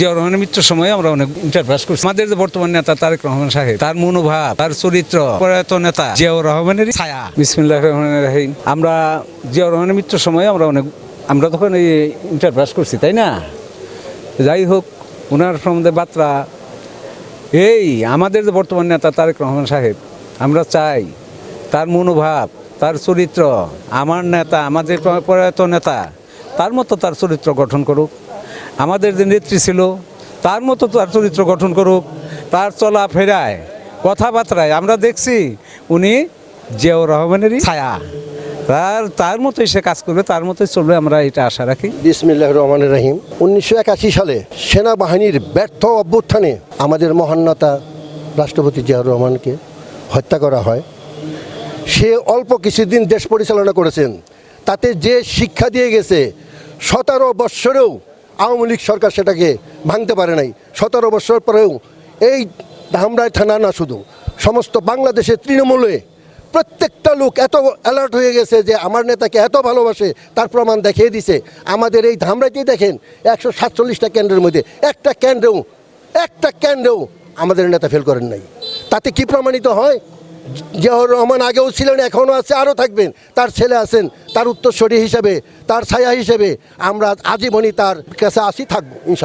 জিয়াউর রহমানের মৃত্যুর সময় আমরা অনেক ইন্টারপ্রেস করছি। আমাদের যে বর্তমান নেতা তারেক রহমান সাহেব, তার মনোভাব, তার চরিত্র, প্রয়াত নেতা জিয়াউর রহমানের ছায়া। বিসমিল্লাহির রহমানির রহিম। আমরা জিয়াউর রহমানের মৃত্যুর সময় আমরা তখন এই ইন্টারপ্রেস করছি, তাই না? যাই হোক, ওনার সম্বন্ধে বার্তা এই আমাদের যে বর্তমান নেতা তারেক রহমান সাহেব, আমরা চাই তার মনোভাব, তার চরিত্র, আমার নেতা, আমাদের প্রয়াত নেতা, তার মতো তার চরিত্র গঠন করুক। আমাদের যে নেত্রী ছিল তার মতো তার চরিত্র গঠন করুক। তার চলাফেরায়, কথাবার্তায় আমরা দেখছি উনি জিয়াউর রহমানেরই ছায়া। তার মতোই সে কাজ করবে, তার মতোই চলবে, আমরা এটা আশা রাখি। বিসমিল্লাহির রহমানির রহিম। 1981 সালে সেনাবাহিনীর ব্যর্থ অভ্যুত্থানে আমাদের মহান নেতা রাষ্ট্রপতি জিয়াউর রহমানকে হত্যা করা হয়। সে অল্প কিছুদিন দেশ পরিচালনা করেছেন, তাতে যে শিক্ষা দিয়ে গেছে 17 বৎসরেও আওয়ামী লীগ সরকার সেটাকে ভাঙতে পারে নাই। 17 বৎসর পরেও এই ধামরাই থানা না, শুধু সমস্ত বাংলাদেশের তৃণমূলে প্রত্যেকটা লোক এত অ্যালার্ট হয়ে গেছে যে আমার নেতাকে এত ভালোবাসে, তার প্রমাণ দেখিয়ে দিছে। আমাদের এই ধামরাইতেই দেখেন 147টা কেন্দ্রের মধ্যে একটা কেন্দ্রেও আমাদের নেতা ফেল করেন নাই। তাতে কি প্রমাণিত হয়? জিয়াউর রহমান আগেও ছিলেন, এখনও আছে, আরও থাকবেন। তার ছেলে আছেন, তার উত্তরসূরি হিসেবে, তার ছায়া হিসেবে আমরা আজীবনই তার কাছে আসি, থাকবো ইনশাআল্লাহ।